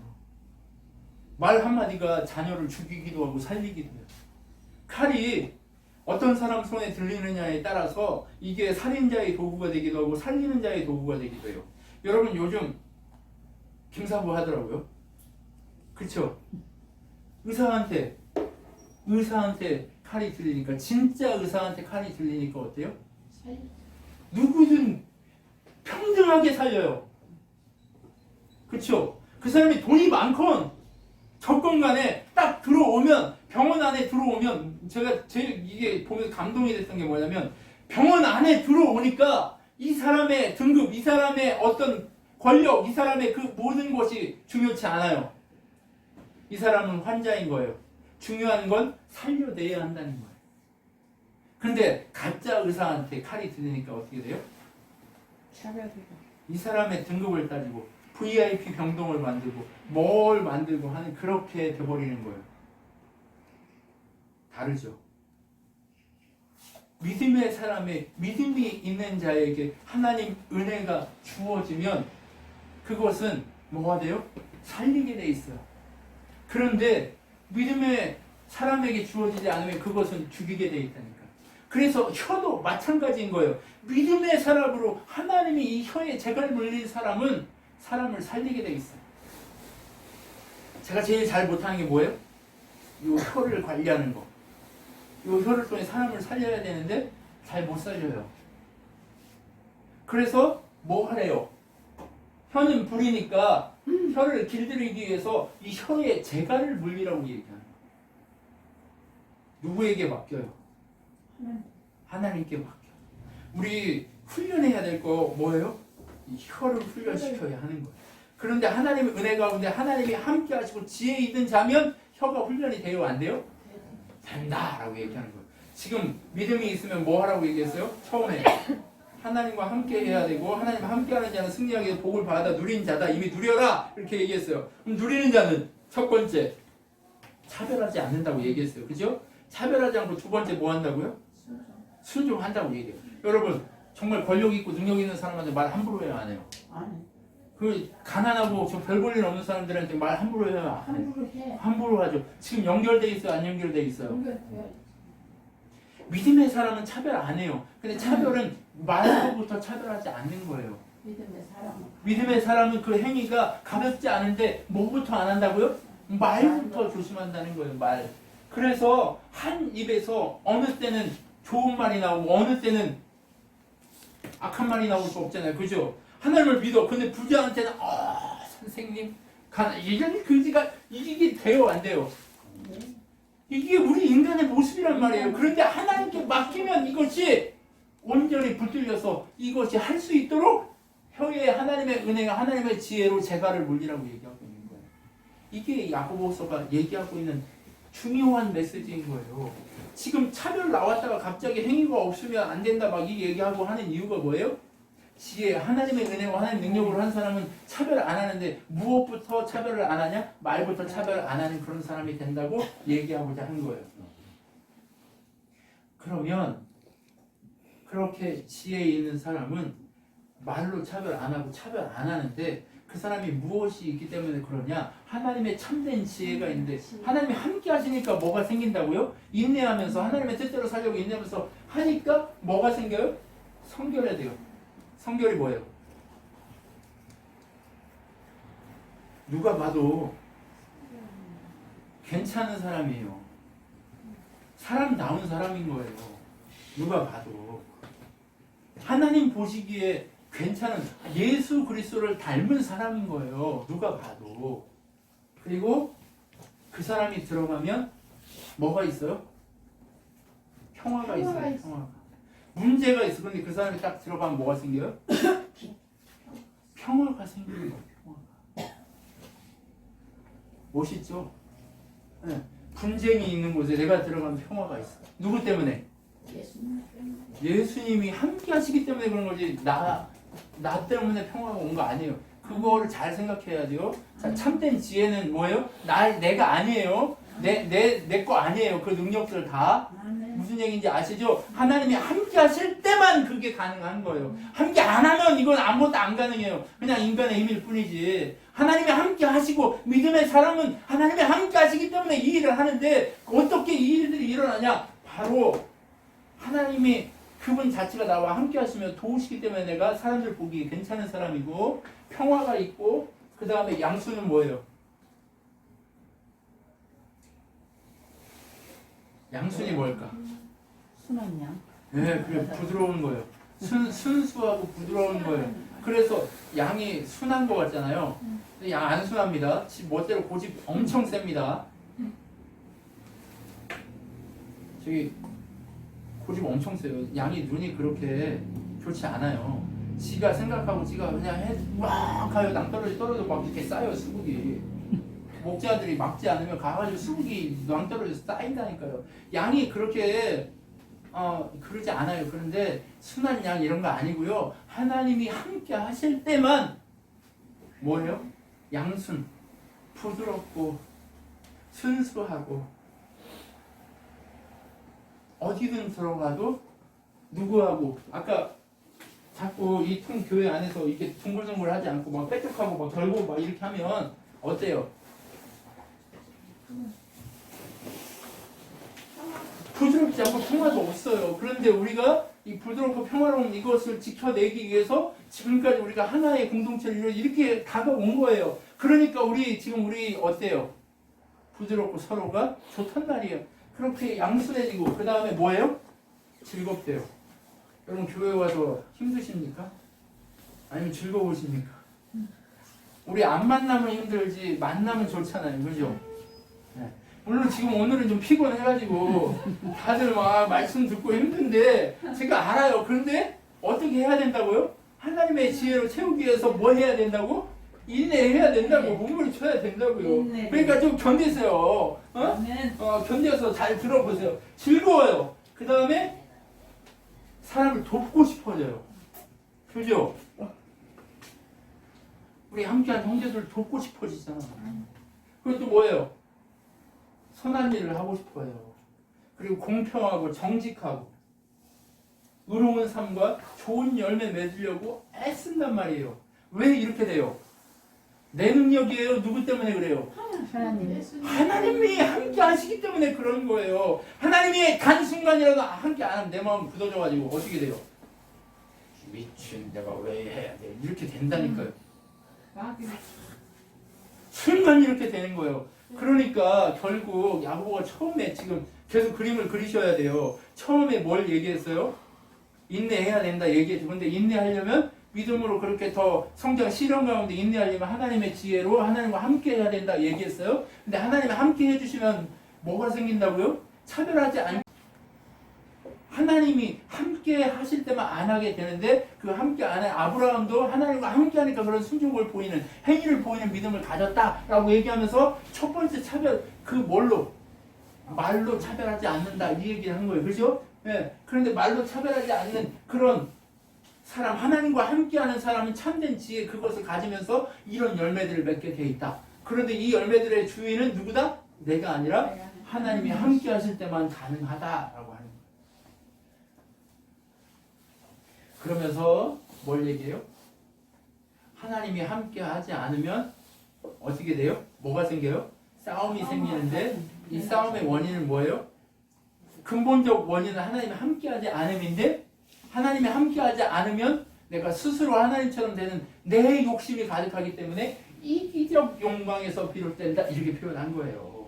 말 한마디가 자녀를 죽이기도 하고 살리기도 해요. 칼이 어떤 사람 손에 들리느냐에 따라서 이게 살인자의 도구가 되기도 하고 살리는 자의 도구가 되기도 해요. 여러분 요즘 김사부 하더라고요. 그쵸? 의사한테 칼이 들리니까, 진짜 의사한테 칼이 들리니까 어때요? 살려. 누구든 평등하게 살려요. 그쵸? 그 사람이 돈이 많건 적건 간에 딱 들어오면, 병원 안에 들어오면, 제가 제일 이게 보면서 감동이 됐던 게 뭐냐면, 병원 안에 들어오니까 이 사람의 등급, 이 사람의 어떤 권력, 이 사람의 그 모든 것이 중요치 않아요. 이 사람은 환자인 거예요. 중요한 건 살려내야 한다는 거예요. 근데 가짜 의사한테 칼이 들리니까 어떻게 돼요? 차별되고. 이 사람의 등급을 따지고 VIP 병동을 만들고 뭘 만들고 하는, 그렇게 돼버리는 거예요. 다르죠. 믿음의 사람의, 믿음이 있는 자에게 하나님 은혜가 주어지면 그것은 뭐가 돼요? 살리게 돼 있어요. 그런데 믿음의 사람에게 주어지지 않으면 그것은 죽이게 돼 있다니까. 그래서 혀도 마찬가지인 거예요. 믿음의 사람으로 하나님이 이 혀에 재갈 물린 사람은 사람을 살리게 돼 있어요. 제가 제일 잘 못하는 게 뭐예요? 이 혀를 관리하는 거. 이 혀를 통해 사람을 살려야 되는데 잘 못 살려요. 그래서 뭐 하래요? 혀는 불이니까 혀를 길들이기 위해서 이 혀에 재갈을 물리라고 얘기하는 거예요. 누구에게 맡겨요? 하나님께 맡겨요. 우리 훈련해야 될 거 뭐예요? 이 혀를 훈련시켜야 하는 거예요. 그런데 하나님의 은혜 가운데 하나님이 함께 하시고 지혜 있는 자면 혀가 훈련이 돼요? 안 돼요? 된다라고 얘기하는 거예요. 지금 믿음이 있으면 뭐 하라고 얘기했어요? 처음에 하나님과 함께 해야 되고, 하나님과 함께하는 자는 승리하게 복을 받아 누린 자다. 이미 누려라 이렇게 얘기했어요. 그럼 누리는 자는 첫 번째 차별하지 않는다고 얘기했어요. 그죠? 차별하지 않고 두 번째 뭐 한다고요? 순종한다고 얘기해요. 여러분 정말 권력 있고 능력 있는 사람한테 말 함부로 해요, 안 해요? 안 해. 그 가난하고 좀 별 볼 일 없는 사람들한테 말 함부로 해요, 안 해요? 함부로 해. 함부로 하죠. 지금 연결돼 있어요, 안 연결돼 있어요? 연결돼. 믿음의 사람은 차별 안 해요. 근데 차별은 말로부터 차별하지 않는 거예요. 믿음의 사람은. 믿음의 사람은 그 행위가 가볍지 않은데 뭐부터 안 한다고요? 말부터 조심한다는 거예요. 말. 그래서 한 입에서 어느 때는 좋은 말이 나오고 어느 때는 악한 말이 나올 수 없잖아요. 그죠? 하나님을 믿어. 근데 부자한테는 선생님 이런 그지가 이게 돼요, 안 돼요? 네. 이게 우리 인간의 모습이란 말이에요. 그런데 하나님께 맡기면 이것이 온전히 붙들려서 이것이 할 수 있도록 혀에 하나님의 은혜가, 하나님의 지혜로 재갈을 물리라고 얘기하고 있는 거예요. 이게 야고보서가 얘기하고 있는 중요한 메시지인 거예요. 지금 차별 나왔다가 갑자기 행위가 없으면 안 된다 막 이 얘기하고 하는 이유가 뭐예요? 지혜, 하나님의 은혜와 하나님 능력으로 한 사람은 차별 안 하는데 무엇부터 차별을 안 하냐? 말부터 차별 안 하는 그런 사람이 된다고 얘기하고자 하는 거예요. 그러면 그렇게 지혜 있는 사람은 말로 차별 안 하고 차별 안 하는데 그 사람이 무엇이 있기 때문에 그러냐? 하나님의 참된 지혜가 있는데 하나님이 함께 하시니까 뭐가 생긴다고요? 인내하면서 하나님의 뜻대로 살려고 인내하면서 하니까 뭐가 생겨요? 성결해야 돼요. 성결이 뭐예요? 누가 봐도 괜찮은 사람이에요. 사람다운 사람인 거예요. 누가 봐도. 하나님 보시기에 괜찮은 예수 그리스도를 닮은 사람인 거예요. 누가 봐도. 그리고 그 사람이 들어가면 뭐가 있어요? 평화가 있어요. 평화가. 문제가 있어. 근데 그 사람이 딱 들어가면 뭐가 생겨요? 평화가 생기는 거예요. 평화가. 멋있죠? 네. 분쟁이 있는 곳에 내가 들어가면 평화가 있어. 누구 때문에? 예수님 때문에. 예수님이 함께 하시기 때문에 그런 거지 나 때문에 평화가 온 거 아니에요. 그거를 잘 생각해야 돼요. 자, 참된 지혜는 뭐예요? 내가 아니에요. 내 거 아니에요. 그 능력들 다. 아멘. 무슨 얘기인지 아시죠? 하나님이 함께 하실 때만 그게 가능한 거예요. 함께 안 하면 이건 아무것도 안 가능해요. 그냥 인간의 힘일 뿐이지. 하나님이 함께 하시고 믿음의 사람은 하나님이 함께 하시기 때문에 이 일을 하는데 어떻게 이 일들이 일어나냐? 바로 하나님이 그분 자체가 나와 함께 하시며 도우시기 때문에 내가 사람들 보기 괜찮은 사람이고 평화가 있고 그 다음에 양수는 뭐예요? 양순이 뭘까? 순한 양. 네, 그래 부드러운 거예요. 순수하고 부드러운 거예요. 그래서 양이 순한 거 같잖아요. 근데 양 안 순합니다. 멋대로 고집 엄청 셉니다. 저기 고집 엄청 세요. 양이 눈이 그렇게 좋지 않아요. 지가 생각하고 지가 그냥 막 가요. 낭떠러지 떨어져 막 이렇게 쌓여요. 수국이. 목자들이 막지 않으면 가가지고 수국이 낭떠러져서 쌓인다니까요. 양이 그렇게 그러지 않아요. 그런데 순한 양 이런 거 아니고요. 하나님이 함께 하실 때만 뭐예요? 양순, 부드럽고 순수하고 어디든 들어가도 누구하고 아까 자꾸 이 통 교회 안에서 이렇게 둥글둥글 하지 않고 막 빽빽하고 막 덜고 막 이렇게 하면 어때요? 부드럽지 않고 평화가 없어요. 그런데 우리가 이 부드럽고 평화로운 이것을 지켜내기 위해서 지금까지 우리가 하나의 공동체를 이렇게 다가온 거예요. 그러니까 지금 우리 어때요? 부드럽고 서로가 좋단 말이에요. 그렇게 양순해지고 그 다음에 뭐예요? 즐겁대요. 여러분 교회 와서 힘드십니까? 아니면 즐거우십니까? 우리 안 만나면 힘들지 만나면 좋잖아요. 그죠? 네. 물론 지금 오늘은 좀 피곤해가지고 다들 막 말씀 듣고 힘든데 제가 알아요. 그런데 어떻게 해야 된다고요? 하나님의 지혜로 채우기 위해서 뭐 해야 된다고? 인내해야 된다고. 몸부림쳐야 된다고요. 그러니까 좀 견디세요. 견뎌서 잘 들어보세요. 즐거워요. 그 다음에 사람을 돕고 싶어져요. 그죠? 우리 함께한 형제들 돕고 싶어지잖아. 그리고 또 뭐예요? 선한 일을 하고 싶어요. 그리고 공평하고 정직하고 의로운 삶과 좋은 열매 맺으려고 애쓴단 말이에요. 왜 이렇게 돼요? 내 능력이에요? 누구 때문에 그래요? 하나님. 하나님이 함께 하시기 때문에 그런 거예요. 하나님이 단 순간이라도 함께 안 하면 내 마음 굳어져가지고 어떻게 돼요? 미친 내가 왜 해야 돼? 이렇게 된다니까요. 순간 이렇게 되는 거예요. 그러니까 결국 야고보가 처음에 지금 계속 그림을 그리셔야 돼요. 처음에 뭘 얘기했어요? 인내해야 된다 얘기했죠. 근데 인내하려면 믿음으로 그렇게 더 성장 실현 가운데 인내하려면 하나님의 지혜로 하나님과 함께 해야 된다 얘기했어요. 근데 하나님이 함께 해주시면 뭐가 생긴다고요? 차별하지 않 하나님이 함께 하실 때만 안 하게 되는데 그 함께 안 해 아브라함도 하나님과 함께 하니까 그런 순종을 보이는 행위를 보이는 믿음을 가졌다라고 얘기하면서 첫 번째 차별 그 뭘로? 말로 차별하지 않는다 이 얘기를 한 거예요. 그렇죠? 네. 그런데 말로 차별하지 않는 그런 사람 하나님과 함께하는 사람은 참된 지혜 그것을 가지면서 이런 열매들을 맺게 돼 있다. 그런데 이 열매들의 주인은 누구다? 내가 아니라 하나님이 함께 하실 때만 가능하다라고 하는 거예요. 그러면서 뭘 얘기해요? 하나님이 함께 하지 않으면 어떻게 돼요? 뭐가 생겨요? 싸움이 생기는데 이 싸움의 원인은 뭐예요? 근본적 원인은 하나님이 함께 하지 않음인데 하나님이 함께하지 않으면 내가 스스로 하나님처럼 되는 내 욕심이 가득하기 때문에 이기적 욕망에서 비롯된다 이렇게 표현한 거예요.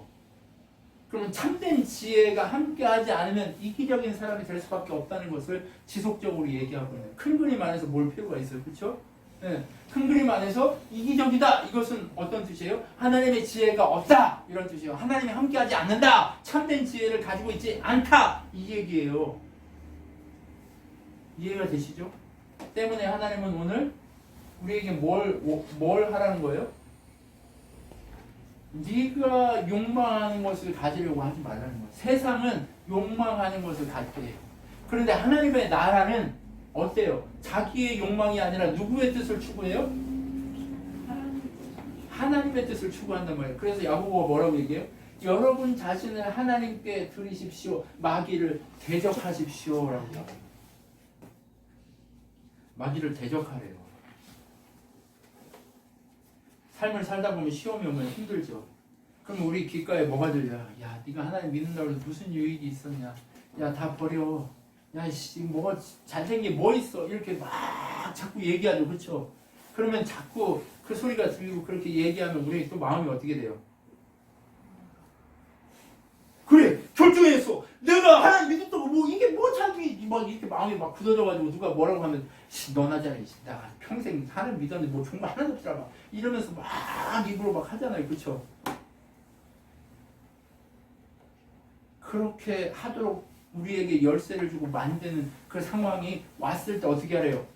그러면 참된 지혜가 함께하지 않으면 이기적인 사람이 될 수밖에 없다는 것을 지속적으로 얘기하고 있는 큰 그림 안에서 뭘 필요가 있어요. 그렇죠? 네. 큰 그림 안에서 이기적이다 이것은 어떤 뜻이에요? 하나님의 지혜가 없다 이런 뜻이에요. 하나님이 함께하지 않는다 참된 지혜를 가지고 있지 않다 이 얘기예요. 이해가 되시죠? 때문에 하나님은 오늘 우리에게 뭘 하라는 거예요? 네가 욕망하는 것을 가지려고 하지 말라는 거예요. 세상은 욕망하는 것을 갖게 해요. 그런데 하나님의 나라는 어때요? 자기의 욕망이 아니라 누구의 뜻을 추구해요? 하나님의 뜻을 추구한단 말이에요. 그래서 야고보가 뭐라고 얘기해요? 여러분 자신을 하나님께 드리십시오. 마귀를 대적하십시오. 라고 해요. 마귀를 대적하래요. 삶을 살다 보면 시험이 오면 힘들죠. 그럼 우리 귓가에 뭐가 들려? 야, 네가 하나님 믿는다고 해서 무슨 유익이 있었냐? 야, 다 버려. 야, 씨, 뭐 잘생긴 뭐 있어? 이렇게 막 자꾸 얘기하죠, 그렇죠? 그러면 자꾸 그 소리가 들리고 그렇게 얘기하면 우리 또 마음이 어떻게 돼요? 그래, 결정했어. 내가 하나님 믿었다고 뭐 이게 뭐 자기 막 이렇게 마음이 막 굳어져가지고 누가 뭐라고 하면 너나잖아. 나 평생 하나님 믿었는데 뭐 정말 하나도 없더라 막 이러면서 막 입으로 막 하잖아요, 그렇죠? 그렇게 하도록 우리에게 열쇠를 주고 만드는 그 상황이 왔을 때 어떻게 하래요?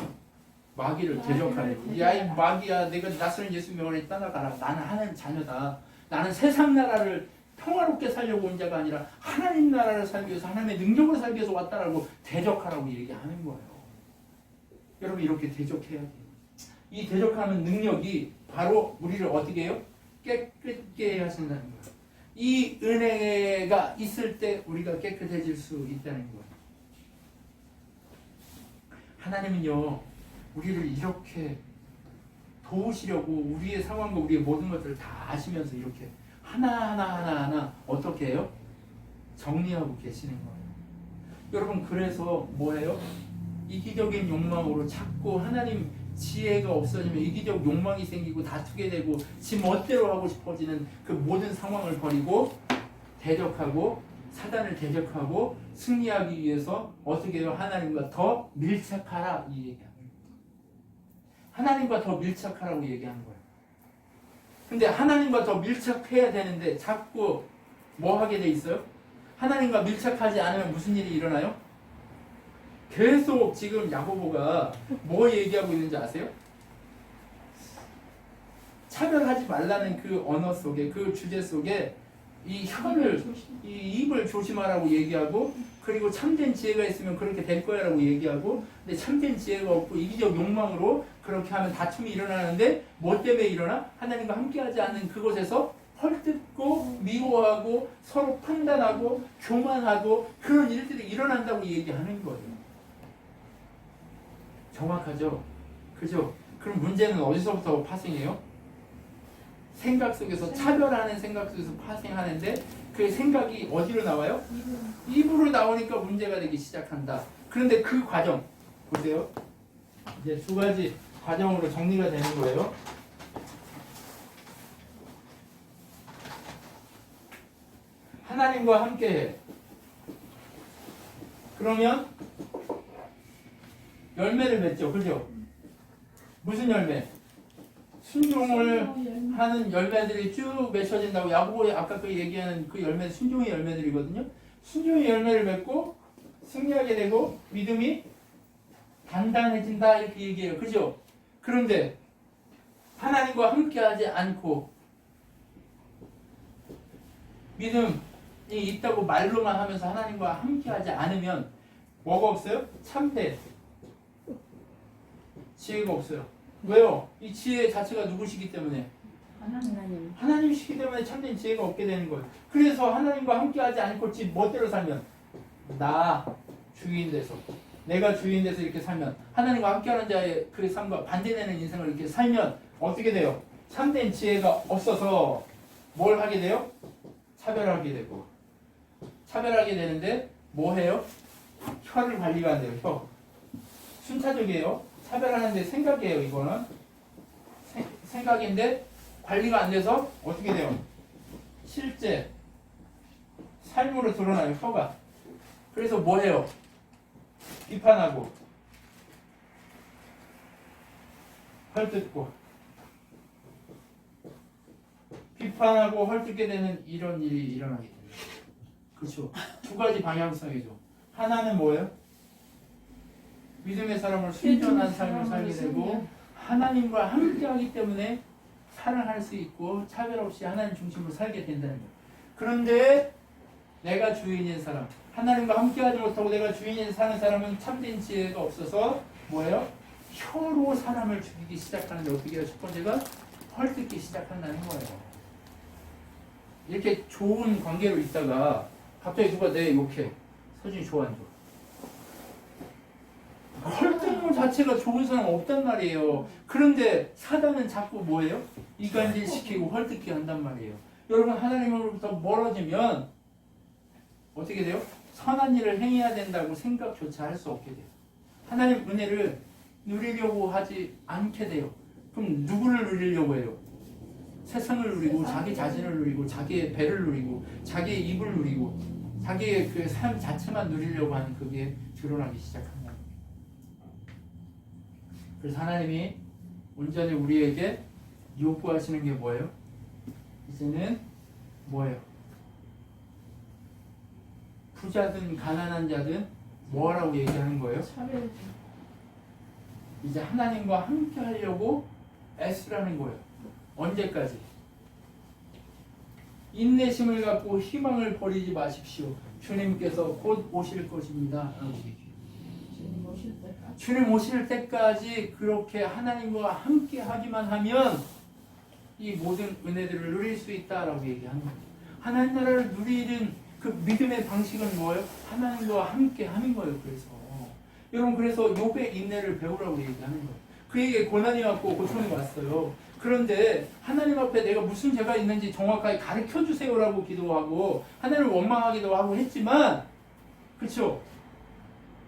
마귀를 대적하래요. 야, 이 마귀야, 내가 낯선 예수 명령에 떠나가라. 나는 하나님 자녀다. 나는 세상 나라를 평화롭게 살려고 온 자가 아니라 하나님 나라를 살기 위해서 하나님의 능력을 살기 위해서 왔다라고 대적하라고 얘기하는 거예요. 여러분 이렇게 대적해야 돼요. 이 대적하는 능력이 바로 우리를 어떻게 해요? 깨끗게 하신다는 거예요. 이 은혜가 있을 때 우리가 깨끗해질 수 있다는 거예요. 하나님은요, 우리를 이렇게 도우시려고 우리의 상황과 우리의 모든 것들을 다 아시면서 이렇게 하나하나 어떻게 해요? 정리하고 계시는 거예요. 여러분 그래서 뭐예요? 이기적인 욕망으로 자꾸 하나님 지혜가 없어지면 이기적 욕망이 생기고 다투게 되고 지 멋대로 하고 싶어지는 그 모든 상황을 버리고 대적하고 사단을 대적하고 승리하기 위해서 어떻게 해요? 하나님과 더 밀착하라 이 얘기합니다. 하나님과 더 밀착하라고 얘기하는 거예요. 근데 하나님과 더 밀착해야 되는데 자꾸 뭐 하게 돼 있어요? 하나님과 밀착하지 않으면 무슨 일이 일어나요? 계속 지금 야고보가 뭐 얘기하고 있는지 아세요? 차별하지 말라는 그 언어 속에 그 주제 속에 이 혀를 이 입을 조심하라고 얘기하고 그리고 참된 지혜가 있으면 그렇게 될 거야라고 얘기하고 근데 참된 지혜가 없고 이기적 욕망으로 그렇게 하면 다툼이 일어나는데 뭐 때문에 일어나? 하나님과 함께하지 않는 그곳에서 헐뜯고 미워하고 서로 판단하고 교만하고 그런 일들이 일어난다고 얘기하는 거예요. 정확하죠? 그죠? 그럼 문제는 어디서부터 파생해요? 생각 속에서 차별하는 생각 속에서 파생하는데 그 생각이 어디로 나와요? 입으로 나오니까 문제가 되기 시작한다. 그런데 그 과정 보세요. 이제 두 가지 과정으로 정리가 되는 거예요. 하나님과 함께해. 그러면 열매를 맺죠. 그죠? 무슨 열매? 순종을 하는 열매들이 쭉 맺혀진다고 야고보에 아까 그 얘기하는 그 열매 순종의 열매들이거든요. 순종의 열매를 맺고 승리하게 되고 믿음이 단단해진다 이렇게 얘기해요. 그죠? 그런데 하나님과 함께하지 않고 믿음이 있다고 말로만 하면서 하나님과 함께하지 않으면 뭐가 없어요? 참된 지혜가 없어요. 왜요? 이 지혜 자체가 누구시기 때문에? 하나님이시기 때문에 참된 지혜가 없게 되는 거예요. 그래서 하나님과 함께하지 않고 지 멋대로 살면 나 주인 돼서 내가 주인 돼서 이렇게 살면 하나님과 함께하는 자의 그 삶과 반대되는 인생을 이렇게 살면 어떻게 돼요? 참된 지혜가 없어서 뭘 하게 돼요? 차별하게 되고 차별하게 되는데 뭐 해요? 혀를 관리가 안 돼요. 혀 순차적이에요. 차별하는데 생각이에요. 이거는 생각인데 관리가 안 돼서 어떻게 돼요? 실제 삶으로 드러나요. 혀가. 그래서 뭐 해요? 비판하고 헐뜯고 비판하고 헐뜯게 되는 이런 일이 일어나게 됩니다. 그렇죠? 두 가지 방향성이죠. 하나는 뭐예요? 믿음의 사람을 순전한 삶을 살게 되고 하나님과 함께하기 때문에 사랑할 수 있고 차별 없이 하나님 중심으로 살게 된다는 거예요. 그런데 내가 주인인 사람, 하나님과 함께하지 못하고 내가 주인인 사는 사람은 참된 지혜가 없어서 뭐예요? 혀로 사람을 죽이기 시작하는데 어떻게 해요? 첫 번째가 헐뜯기 시작한다는 거예요. 이렇게 좋은 관계로 있다가 갑자기 누가 내 욕해. 서준이 좋아 안 좋아? 헐뜯는 것 자체가 좋은 사람 없단 말이에요. 그런데 사단은 자꾸 뭐예요? 이간질 시키고 헐뜯기 한단 말이에요. 여러분 하나님으로부터 멀어지면 어떻게 돼요? 선한 일을 행해야 된다고 생각조차 할 수 없게 돼요. 하나님 은혜를 누리려고 하지 않게 돼요. 그럼 누구를 누리려고 해요? 세상을 누리고 자기 자신을 누리고 자기의 배를 누리고 자기의 입을 누리고 자기의 그 삶 자체만 누리려고 하는 그게 드러나기 시작합니다. 그래서 하나님이 온전히 우리에게 요구하시는 게 뭐예요? 이제는 뭐예요? 부자든 가난한 자든 뭐라고 얘기하는 거예요? 차별. 이제 하나님과 함께 하려고 애쓰라는 거예요. 언제까지? 인내심을 갖고 희망을 버리지 마십시오. 주님께서 곧 오실 것입니다. 주님 오실 때까지. 주님 오실 때까지 그렇게 하나님과 함께 하기만 하면 이 모든 은혜들을 누릴 수 있다라고 얘기하는 거예요. 하나님 나라를 누리는 그 믿음의 방식은 뭐예요? 하나님과 함께 하는 거예요. 그래서 여러분 그래서 욥의 인내를 배우라고 얘기하는 거예요. 그에게 고난이 왔고 고통이 왔어요. 그런데 하나님 앞에 내가 무슨 죄가 있는지 정확하게 가르쳐 주세요라고 기도하고 하나님을 원망하기도 하고 했지만 그렇죠?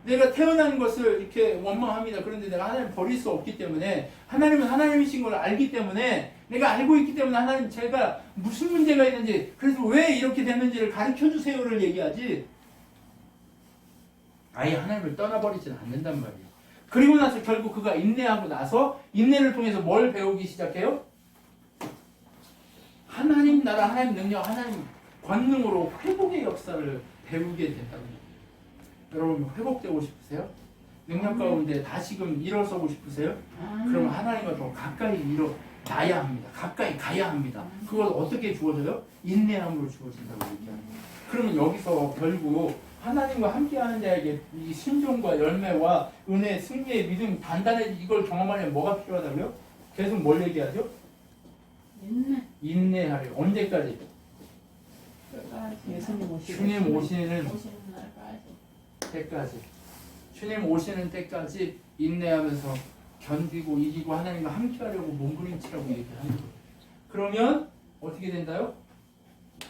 내가 태어난 것을 이렇게 원망합니다. 그런데 내가 하나님을 버릴 수 없기 때문에 하나님은 하나님이신 걸 알기 때문에 내가 알고 있기 때문에 하나님 제가 무슨 문제가 있는지 그래서 왜 이렇게 됐는지를 가르쳐 주세요를 얘기하지 아예 하나님을 떠나버리지는 않는단 말이에요. 그리고 나서 결국 그가 인내하고 나서 인내를 통해서 뭘 배우기 시작해요? 하나님 나라, 하나님 능력, 하나님 권능으로 회복의 역사를 배우게 된다는 거예요. 여러분 회복되고 싶으세요? 능력 가운데 다시금 일어서고 싶으세요? 그럼 하나님과 더 가까이 일어나야 합니다. 가까이 가야 합니다. 그걸 어떻게 주어져요? 인내함으로 주어진다고 얘기하는 거예요. 그러면 여기서 결국 하나님과 함께하는 자에게 이 순종과 열매와 은혜, 승리의 믿음, 단단해지 이걸 경험하려면 뭐가 필요하다고요? 계속 뭘 얘기하죠? 인내하려. 언제까지? 예수님 주님 오시는 날까지. 때까지. 주님 오시는 때까지 인내하면서 견디고 이기고 하나님과 함께하려고 몸부림치라고 얘기하는 거예요. 그러면 어떻게 된다요?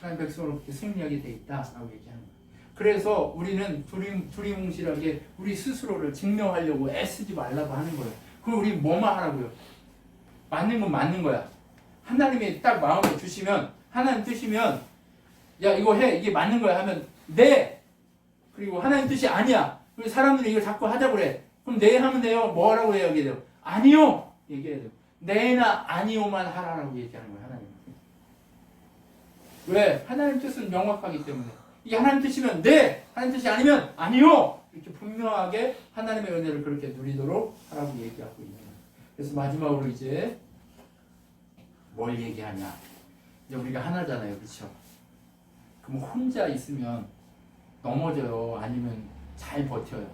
하나님 백성으로 그렇게 승리하게 돼 있다라고 얘기하는 거예요. 그래서 우리는 두리뭉실하게 우리 스스로를 증명하려고 애쓰지 말라고 하는 거예요. 그럼 우리 뭐만 하라고요? 맞는 건 맞는 거야. 하나님이 딱 마음에 주시면 하나님 뜻이면 야 이거 해 이게 맞는 거야 하면 네. 그리고 하나님 뜻이 아니야. 그리고 사람들이 이걸 자꾸 하자고 그래. 그럼 네 하면 돼요. 뭐 하라고 해야 돼요? 아니요. 얘기해야 돼요. 네나 아니요만 하라고 얘기하는 거예요. 하나님. 왜? 하나님 뜻은 명확하기 때문에. 이게 하나님 뜻이면 네, 하나님 뜻이 아니면 아니요. 이렇게 분명하게 하나님의 은혜를 그렇게 누리도록 하라고 얘기하고 있는 거예요. 그래서 마지막으로 이제 뭘 얘기하냐? 이제 우리가 하나잖아요, 그렇죠? 그럼 혼자 있으면 넘어져요, 아니면 잘 버텨요?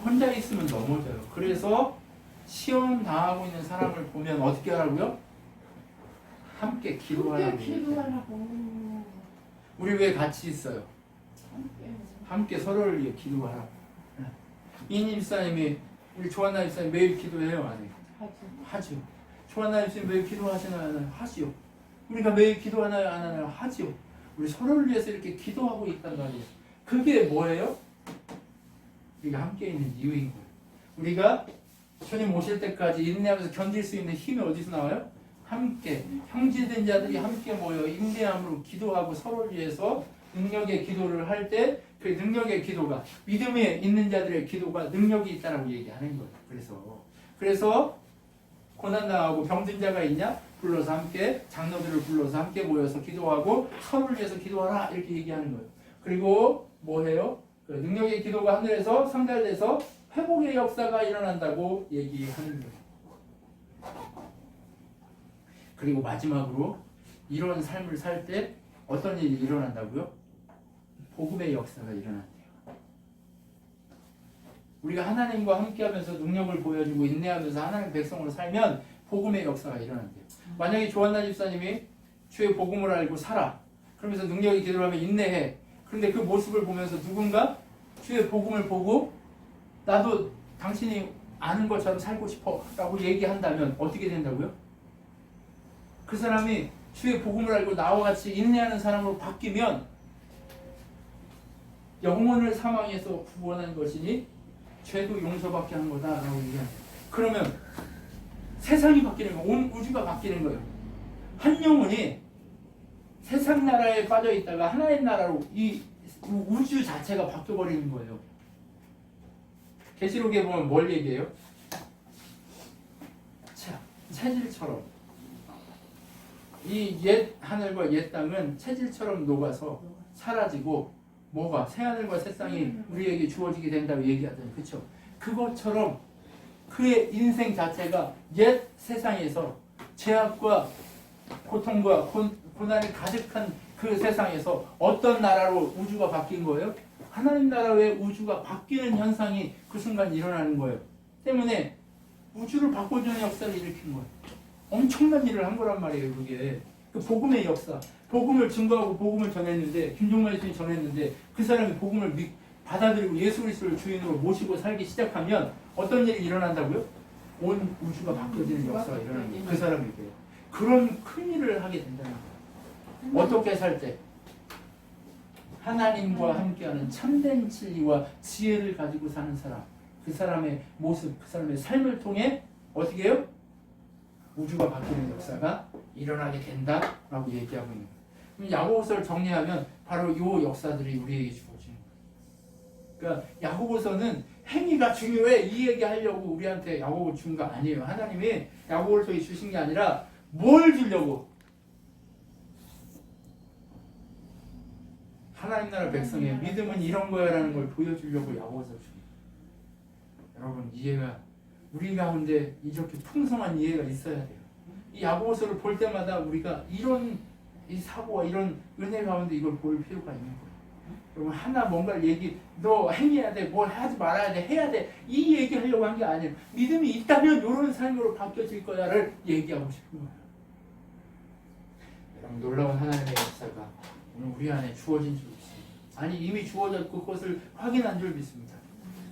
혼자 있으면 넘어져요. 그래서 시험 당하고 있는 사람을 보면 어떻게 하라고요? 함께 기도하라고. 기도하라고. 우리 왜 같이 있어요? 함께 서로를 위해 기도하라고. 이인희 집사님이 우리 조한나 집사님 매일 기도해요, 안 해요? 하죠. 조한나 집사님 매일 기도하시나요, 안 하나요? 하지요. 우리가 매일 기도하나요, 안 하나요? 하지요. 우리 서로를 위해서 이렇게 기도하고 있단 말이에요. 그게 뭐예요? 우리가 함께 있는 이유인 거예요. 우리가 주님 오실 때까지 인내하면서 견딜 수 있는 힘이 어디서 나와요? 함께 형제된 자들이 함께 모여 인내함으로 기도하고 서로를 위해서 능력의 기도를 할 때 그 능력의 기도가 믿음에 있는 자들의 기도가 능력이 있다라고 얘기하는 거예요. 그래서 고난당하고 병든 자가 있냐? 불러서 함께 장로들을 불러서 함께 모여서 기도하고 서로를 위해서 기도하라 이렇게 얘기하는 거예요. 그리고 뭐 해요? 그 능력의 기도가 하늘에서 상달돼서 회복의 역사가 일어난다고 얘기하는 거예요. 그리고 마지막으로 이런 삶을 살 때 어떤 일이 일어난다고요? 복음의 역사가 일어난대요. 우리가 하나님과 함께하면서 능력을 보여주고 인내하면서 하나님 백성으로 살면 복음의 역사가 일어난대요. 만약에 조한나 집사님이 주의 복음을 알고 살아. 그러면서 능력이 기도하면 인내해. 그런데 그 모습을 보면서 누군가 주의 복음을 보고 나도 당신이 아는 것처럼 살고 싶어 라고 얘기한다면 어떻게 된다고요? 그 사람이 주의 복음을 알고 나와 같이 인내하는 사람으로 바뀌면 영혼을 사망에서 구원한 것이니 죄도 용서받게 한 거다라고 얘기합니다. 그러면 세상이 바뀌는 거예요. 온 우주가 바뀌는 거예요. 한 영혼이 세상 나라에 빠져 있다가 하나님 나라로 이 우주 자체가 바뀌어버리는 거예요. 계시록에 보면 뭘 얘기해요? 자, 체질처럼 이 옛 하늘과 옛 땅은 체질처럼 녹아서 사라지고 뭐가 새하늘과 새 땅이 우리에게 주어지게 된다고 얘기하잖아요. 그렇죠? 그것처럼 그의 인생 자체가 옛 세상에서 죄악과 고통과 고난이 가득한 그 세상에서 어떤 나라로 우주가 바뀐 거예요? 하나님 나라의 우주가 바뀌는 현상이 그 순간 일어나는 거예요. 때문에 우주를 바꿔주는 역사를 일으킨 거예요. 엄청난 일을 한 거란 말이에요. 그게 그 복음의 역사. 복음을 증거하고 복음을 전했는데 김종만 예수님이 전했는데 그 사람이 복음을 받아들이고 예수 그리스도를 주인으로 모시고 살기 시작하면 어떤 일이 일어난다고요? 온 우주가 바뀌어지는 역사가 일어나는 거예요. 그 사람에게. 그런 큰 일을 하게 된다는 거예요. 어떻게 살 때? 하나님과 함께하는 참된 진리와 지혜를 가지고 사는 사람. 그 사람의 모습, 그 사람의 삶을 통해 어떻게 해요? 우주가 바뀌는 역사가 일어나게 된다라고 얘기하고 있는 거예요. 그럼 야고보서를 정리하면 바로 이 역사들이 우리에게 주어지는 거예요. 그러니까 야고보서는 행위가 중요해 이 얘기하려고 우리한테 야고보를 준 거 아니에요. 하나님이 야고보를 저희 주신 게 아니라 뭘 주려고? 하나님 나라 백성의 믿음은 이런 거야라는 걸 보여주려고 야고보서 줍니다. 여러분 이해가 우리 가운데 이렇게 풍성한 이해가 있어야 돼요. 이 야고보서를 볼 때마다 우리가 이런 이 사고와 이런 은혜 가운데 이걸 볼 필요가 있는 거예요. 여러분 하나 뭔가 너 행해야 돼, 뭘 하지 말아야 돼, 해야 돼 이 얘기하려고 한 게 아니에요. 믿음이 있다면 이런 삶으로 바뀌어질 거야를 얘기하고 싶은 거예요. 여러분 놀라운 하나님의 역사가 오늘 우리 안에 주어진 줄 믿습니다. 아니 이미 주어졌고 그것을 확인한 줄 믿습니다.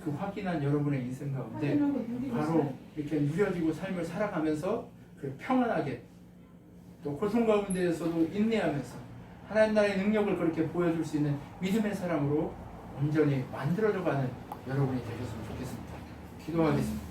그 확인한 여러분의 인생 가운데 바로 이렇게 누려지고 삶을 살아가면서 그 평안하게 또 고통 가운데에서도 인내하면서 하나님 나라의 능력을 그렇게 보여줄 수 있는 믿음의 사람으로 온전히 만들어져가는 여러분이 되셨으면 좋겠습니다. 기도하겠습니다.